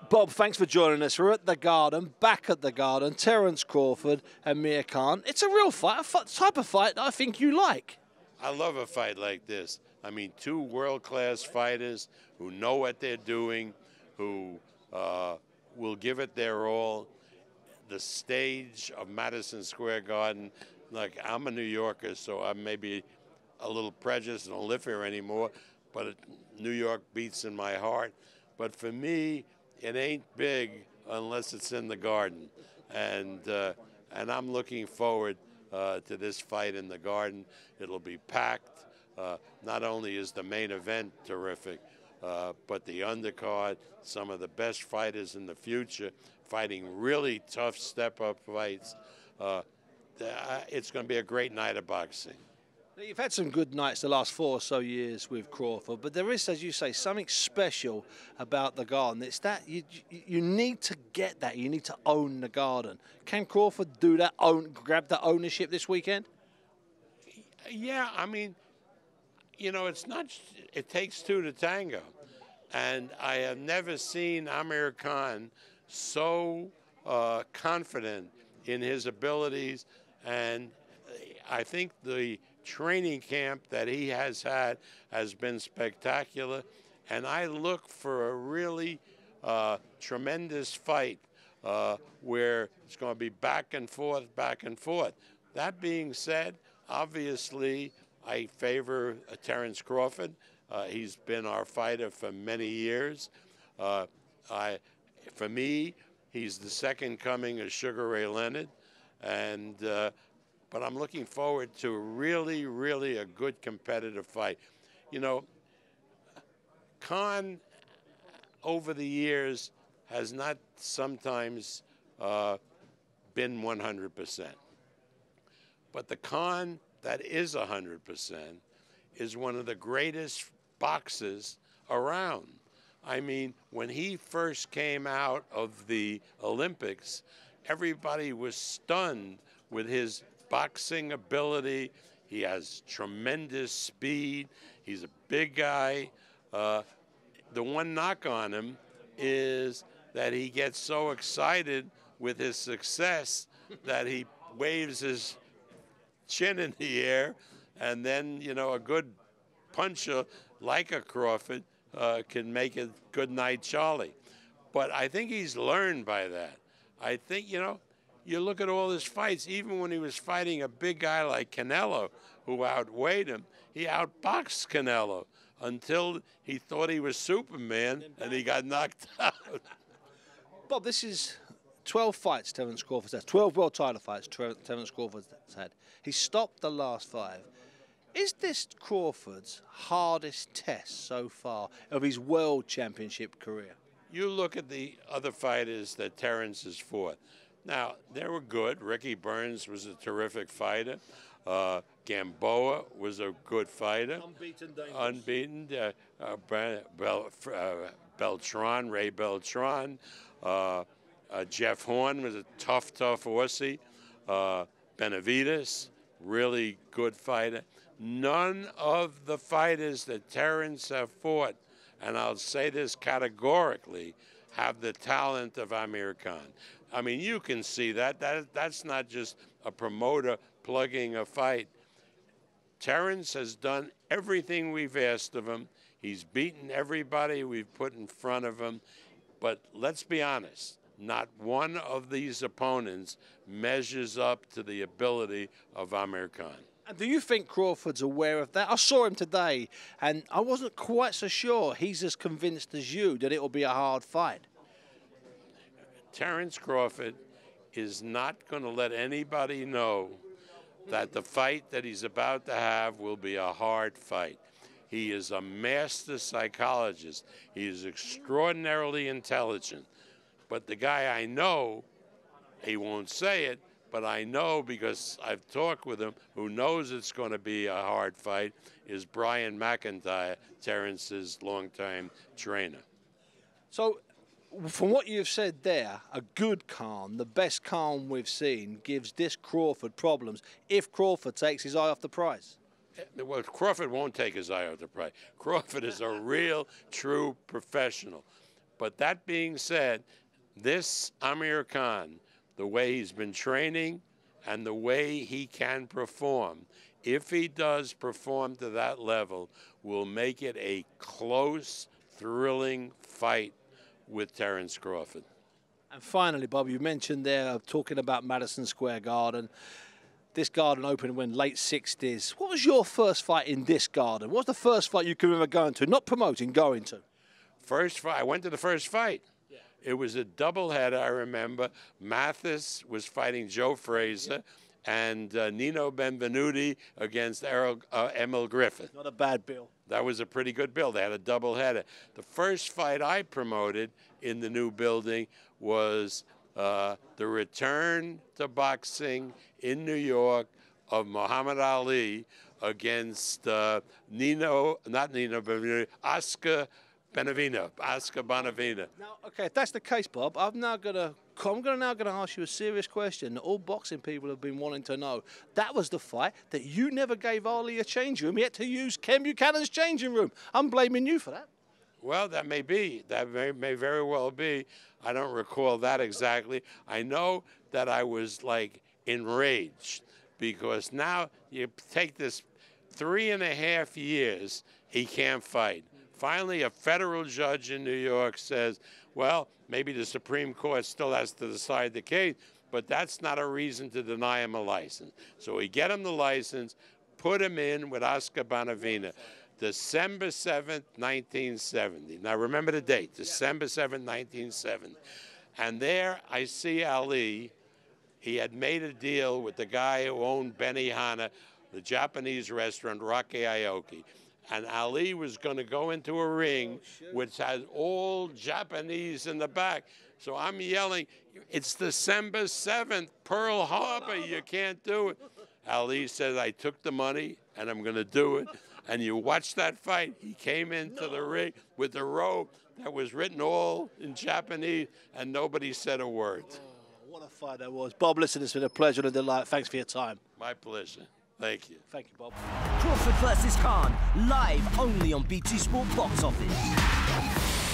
Bob, thanks for joining us. We're at the Garden, back at the Garden. Terence Crawford and Mir Khan. It's a real fight, a type of fight that I think you like. I love a fight like this. I mean, two world-class fighters who know what they're doing, who will give it their all. The stage of Madison Square Garden, like, I'm a New Yorker, so I may be a little prejudiced and don't live here anymore, but New York beats in my heart. But for me, it ain't big unless it's in the Garden. And I'm looking forward to this fight in the Garden. It'll be packed. Not only is the main event terrific, but the undercard, some of the best fighters in the future, fighting really tough step-up fights. It's going to be a great night of boxing. You've had some good nights the last 4 or so years with Crawford, but there is, as you say, something special about the Garden. It's that you need to get that. You need to own the Garden. Can Crawford do that, grab the ownership this weekend? Yeah, I mean, you know, it's not. It takes two to tango, and I have never seen Amir Khan so confident in his abilities, and I think the training camp that he has had has been spectacular, and I look for a really tremendous fight where it's going to be back and forth, back and forth. That being said, obviously I favor Terence Crawford. He's been our fighter for many years. For me, he's the second coming of Sugar Ray Leonard, and but I'm looking forward to really, really a good competitive fight. You know, Khan, over the years, has not sometimes been 100%. But the Khan that is 100% is one of the greatest boxers around. I mean, when he first came out of the Olympics, everybody was stunned with his boxing ability. He has tremendous speed. He's a big guy. The one knock on him is that he gets so excited with his success that he waves his chin in the air, and then, you know, a good puncher like a Crawford can make a good night Charlie. But I think he's learned by that. I think, you know, you look at all his fights, even when he was fighting a big guy like Canelo, who outweighed him, he outboxed Canelo until he thought he was Superman and he got knocked out. Bob, this is 12 fights Terence Crawford's had, 12 world title fights Terence Crawford's had. He stopped the last 5. Is this Crawford's hardest test so far of his world championship career? You look at the other fighters that Terence has fought. Now, they were good. Ricky Burns was a terrific fighter. Gamboa was a good fighter. Unbeaten. Beltran, Ray Beltran. Jeff Horn was a tough Aussie. Benavides, really good fighter. None of the fighters that Terence have fought, and I'll say this categorically, have the talent of Amir Khan. I mean, you can see that. That's not just a promoter plugging a fight. Terence has done everything we've asked of him. He's beaten everybody we've put in front of him. But let's be honest, not one of these opponents measures up to the ability of Amir Khan. And do you think Crawford's aware of that? I saw him today, and I wasn't quite so sure he's as convinced as you that it will be a hard fight. Terence Crawford is not going to let anybody know that the fight that he's about to have will be a hard fight. He is a master psychologist. He is extraordinarily intelligent. But the guy I know, he won't say it, but I know because I've talked with him, who knows it's going to be a hard fight, is Brian McIntyre, Terence's longtime trainer. So, from what you've said there, a good Khan, the best Khan we've seen, gives this Crawford problems if Crawford takes his eye off the prize. Well, Crawford won't take his eye off the prize. Crawford is a real, true professional. But that being said, this Amir Khan, the way he's been training and the way he can perform, if he does perform to that level, will make it a close, thrilling fight with Terence Crawford. And finally, Bob, you mentioned there talking about Madison Square Garden. This garden opened when late 60s. What was your first fight in this garden? What was the first fight you could remember going to? Not promoting, going to. First fight, I went to the first fight. Yeah. It was a doubleheader, I remember. Mathis was fighting Joe Frazier, and Nino Benvenuti against Emil Griffith. Not a bad bill. That was a pretty good bill. They had a doubleheader. The first fight I promoted in the new building was the return to boxing in New York of Muhammad Ali against Oscar Bonavena. Now, okay, if that's the case, Bob, I'm now gonna ask you a serious question that all boxing people have been wanting to know. That was the fight that you never gave Ali a changing room. He had to use Ken Buchanan's changing room. I'm blaming you for that. Well, that may be. That may very well be. I don't recall that exactly. I know that I was, like, enraged because now you take this 3.5 years, he can't fight. Finally, a federal judge in New York says, well, maybe the Supreme Court still has to decide the case, but that's not a reason to deny him a license. So we get him the license, put him in with Oscar Bonavena. December 7th, 1970. Now, remember the date, December 7th, 1970. And there I see Ali. He had made a deal with the guy who owned Benihana, the Japanese restaurant, Rocky Aoki. And Ali was going to go into a ring which has all Japanese in the back. So I'm yelling, it's December 7th, Pearl Harbor, you can't do it. Ali says, I took the money and I'm going to do it. And you watch that fight. He came into the ring with the robe that was written all in Japanese, and nobody said a word. Oh, what a fight that was. Bob, listen, it's been a pleasure and a delight. Thanks for your time. My pleasure. Thank you. Thank you, Bob. Crawford versus Khan, live only on BT Sport Box Office.